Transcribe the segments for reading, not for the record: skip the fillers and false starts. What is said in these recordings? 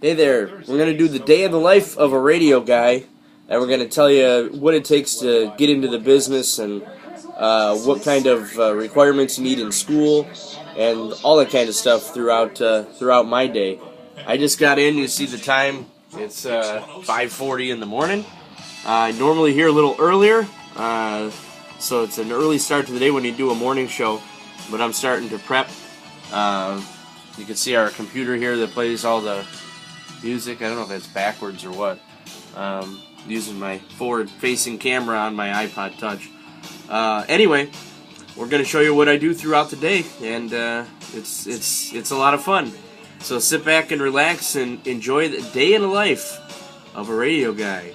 Hey there, we're going to do the day in the life of a radio guy, and we're going to tell you what it takes to get into the business and what kind of requirements you need in school and all that kind of stuff throughout my day. I just got in, you see the time, it's 5:40 in the morning. I normally hear a little earlier, so it's an early start to the day when you do a morning show, but I'm starting to prep. You can see our computer here that plays all the music. I don't know if that's backwards or what. Using my forward-facing camera on my iPod Touch. Anyway, we're going to show you what I do throughout the day, and it's a lot of fun. So sit back and relax and enjoy the day in the life of a radio guy.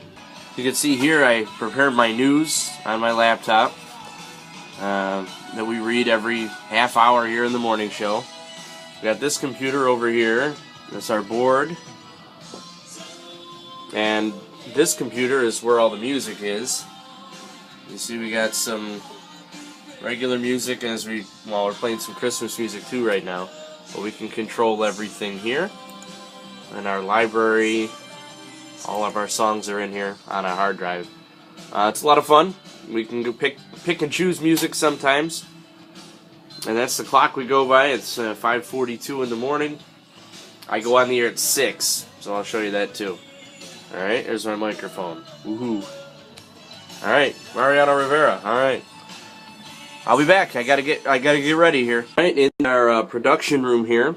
You can see here I prepare my news on my laptop that we read every half hour here in the morning show. We got this computer over here. That's our board. And this computer is where all the music is. You see we got some regular music we're playing some Christmas music too right now. But we can control everything here. And our library, all of our songs are in here on a hard drive. It's a lot of fun. We can go pick and choose music sometimes. And that's the clock we go by. It's 5:42 in the morning. I go on the air at 6, so I'll show you that too. Alright, there's my microphone. Woohoo. Alright, Mariano Rivera. Alright. I'll be back. I gotta get ready here. Alright, in our production room here.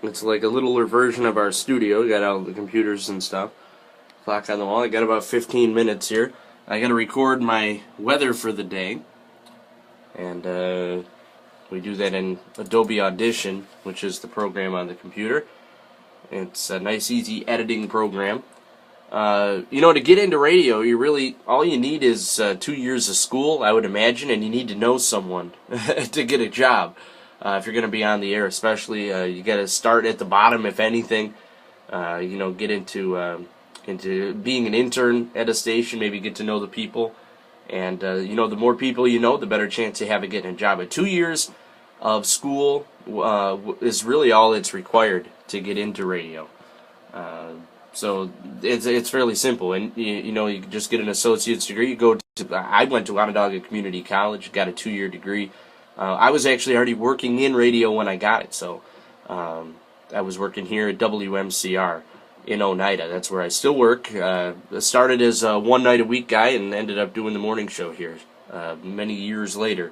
It's like a littler version of our studio. We got all the computers and stuff. Clock on the wall. I got about 15 minutes here. I gotta record my weather for the day. And we do that in Adobe Audition, which is the program on the computer. It's a nice, easy editing program. To get into radio, all you need is 2 years of school, I would imagine, and you need to know someone to get a job. If you're going to be on the air, especially, you got to start at the bottom, if anything. Get into being an intern at a station, maybe get to know the people. And, the more people you know, the better chance you have of getting a job. But 2 years of school is really all that's required to get into radio. So it's fairly simple. And, you just get an associate's degree. I went to Onondaga Community College, got a 2-year degree. I was actually already working in radio when I got it. So I was working here at WMCR. In Oneida. That's where I still work. I started as a one-night-a-week guy and ended up doing the morning show here many years later.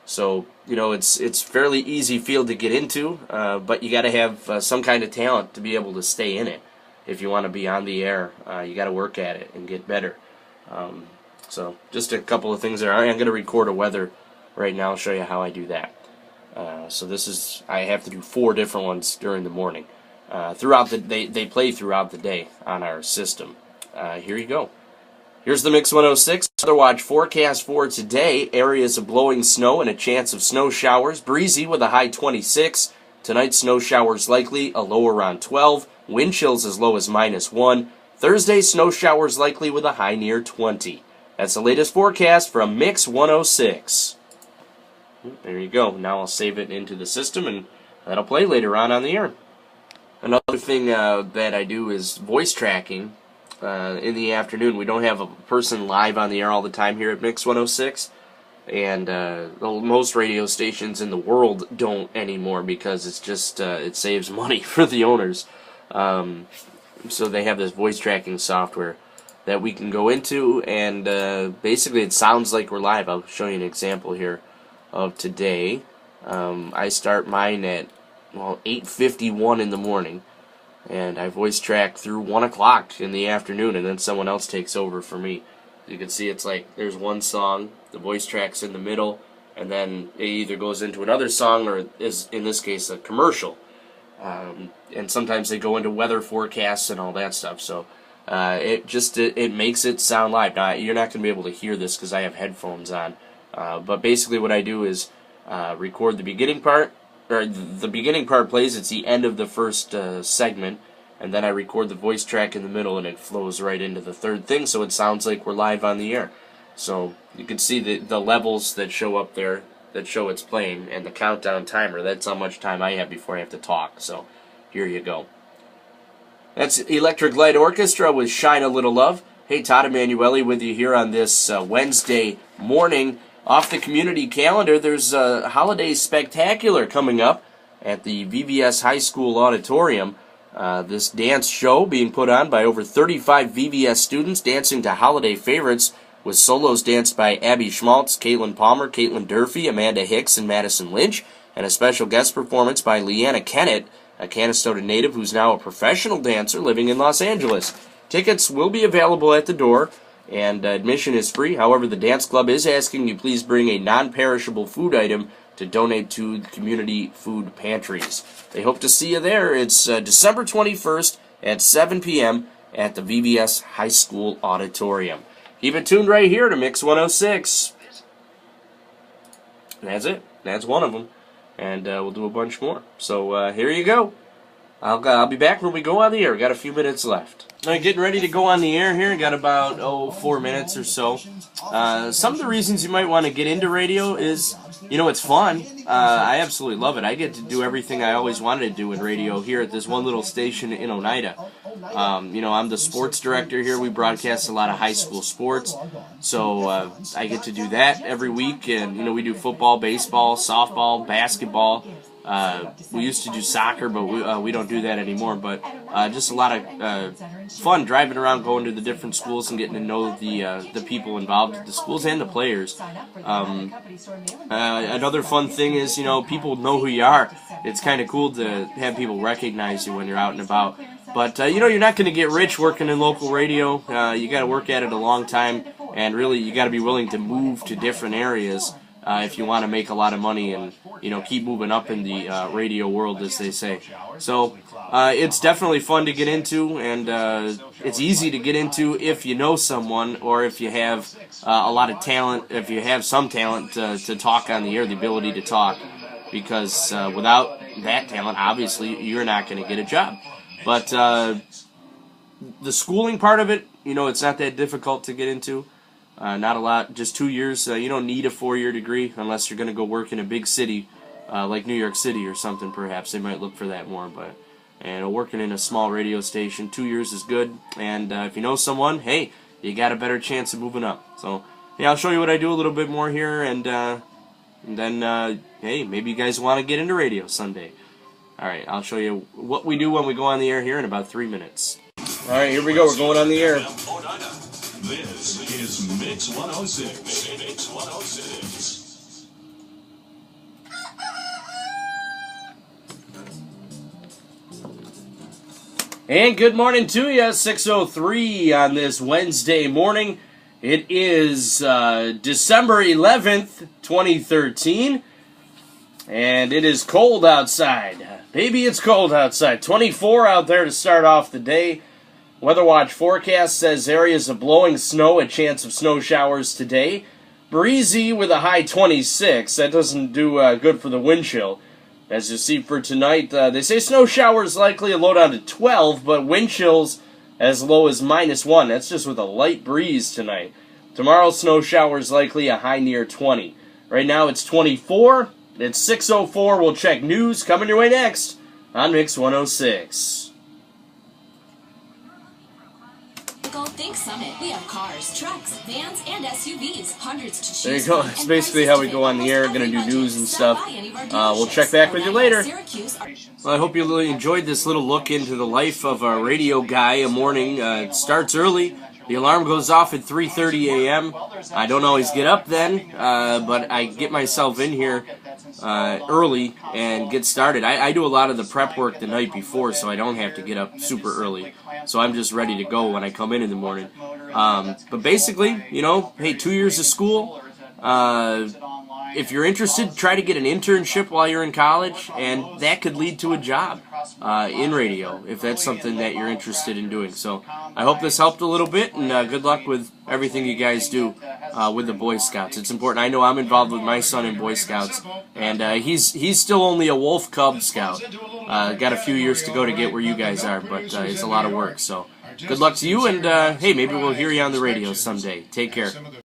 So, it's fairly easy field to get into, but you got to have some kind of talent to be able to stay in it. If you want to be on the air, you got to work at it and get better. So, just a couple of things there. I'm going to record a weather right now. I'll show you how I do that. I have to do 4 different ones during the morning. They play throughout the day on our system. Here you go. Here's the Mix 106 Weather Watch forecast for today. Areas of blowing snow and a chance of snow showers. Breezy with a high 26. Tonight, snow showers likely, a low around 12. Wind chills as low as -1. Thursday, snow showers likely with a high near 20. That's the latest forecast from Mix 106. There you go. Now I'll save it into the system, and that'll play later on the air. Another thing that I do is voice tracking in the afternoon. We don't have a person live on the air all the time here at Mix 106, and most radio stations in the world don't anymore because it's just it saves money for the owners. So they have this voice tracking software that we can go into, and basically it sounds like we're live. I'll show you an example here of today. I start mine at 8:51 in the morning, and I voice track through 1 o'clock in the afternoon, and then someone else takes over for me. You can see it's like there's one song, the voice track's in the middle, and then it either goes into another song or is, in this case, a commercial. And sometimes they go into weather forecasts and all that stuff, so it makes it sound live. Now, you're not going to be able to hear this because I have headphones on, but basically what I do is record the beginning part. The beginning part plays, it's the end of the first segment, and then I record the voice track in the middle, and it flows right into the third thing, so it sounds like we're live on the air. So you can see the levels that show up there that show it's playing, and the countdown timer. That's how much time I have before I have to talk. So here you go. That's Electric Light Orchestra with Shine a Little Love. Hey, Todd Emanuelli with you here on this Wednesday morning. Off the community calendar, there's a holiday spectacular coming up at the VBS High School Auditorium. This dance show being put on by over 35 VBS students dancing to holiday favorites with solos danced by Abby Schmaltz, Caitlin Palmer, Caitlin Durfee, Amanda Hicks, and Madison Lynch, and a special guest performance by Leanna Kennett, a Canastota native who's now a professional dancer living in Los Angeles. Tickets will be available at the door, and admission is free. However, the dance club is asking you please bring a non-perishable food item to donate to the community food pantries. They hope to see you there. It's December 21st at 7 p.m. at the VBS High School Auditorium. Keep it tuned right here to Mix 106. That's it. That's one of them. And we'll do a bunch more. So here you go. I'll be back when we go on the air. We got a few minutes left. All right, getting ready to go on the air here. Got about 4 minutes or so. Some of the reasons you might want to get into radio is, it's fun. I absolutely love it. I get to do everything I always wanted to do in radio here at this one little station in Oneida. I'm the sports director here. We broadcast a lot of high school sports, so I get to do that every week. And we do football, baseball, softball, basketball. We used to do soccer, but we don't do that anymore. But just a lot of fun driving around, going to the different schools and getting to know the people involved at the schools and the players. Another fun thing is, people know who you are. It's kind of cool to have people recognize you when you're out and about. But, you're not going to get rich working in local radio. You got to work at it a long time, and really you got to be willing to move to different areas if you want to make a lot of money and, keep moving up in the radio world, as they say. So it's definitely fun to get into, and it's easy to get into if you know someone or if you have a lot of talent, if you have some talent to talk on the air, the ability to talk, because without that talent, obviously, you're not going to get a job. But the schooling part of it, it's not that difficult to get into. Not a lot, just 2 years. You don't need a 4-year degree unless you're going to go work in a big city like New York City or something, perhaps. They might look for that more. But working in a small radio station, 2 years is good. And if you know someone, hey, you got a better chance of moving up. So, I'll show you what I do a little bit more here. And then, hey, maybe you guys want to get into radio someday. All right, I'll show you what we do when we go on the air here in about 3 minutes. All right, here we go. We're going on the air. This is Mix 106. Mix 106. And good morning to you, 6:03 on this Wednesday morning. It is December 11th, 2013. And it is cold outside. Baby, it's cold outside. 24 out there to start off the day. Weather Watch forecast says areas of blowing snow, a chance of snow showers today. Breezy with a high 26. That doesn't do good for the wind chill. As you see for tonight, they say snow showers likely a low down to 12, but wind chills as low as -1. That's just with a light breeze tonight. Tomorrow, snow showers likely a high near 20. Right now, it's 24. It's 6:04. We'll check news coming your way next on Mix 106. Think Summit. We have cars, trucks, vans, and SUVs. Hundreds to choose from. There you go. That's basically how we go on the air. Going to do news and stuff. We'll check back with you later. Well, I hope you really enjoyed this little look into the life of a radio guy. A morning. It starts early. The alarm goes off at 3:30 a.m. I don't always get up then, but I get myself in here early and get started. I do a lot of the prep work the night before, so I don't have to get up super early. So I'm just ready to go when I come in the morning. But basically, hey, 2 years of school. If you're interested, try to get an internship while you're in college, and that could lead to a job in radio, if that's something that you're interested in doing. So I hope this helped a little bit, and good luck with everything you guys do with the Boy Scouts. It's important. I know I'm involved with my son in Boy Scouts, and he's still only a Wolf Cub Scout. Got a few years to go to get where you guys are, but it's a lot of work. So good luck to you, and hey, maybe we'll hear you on the radio someday. Take care.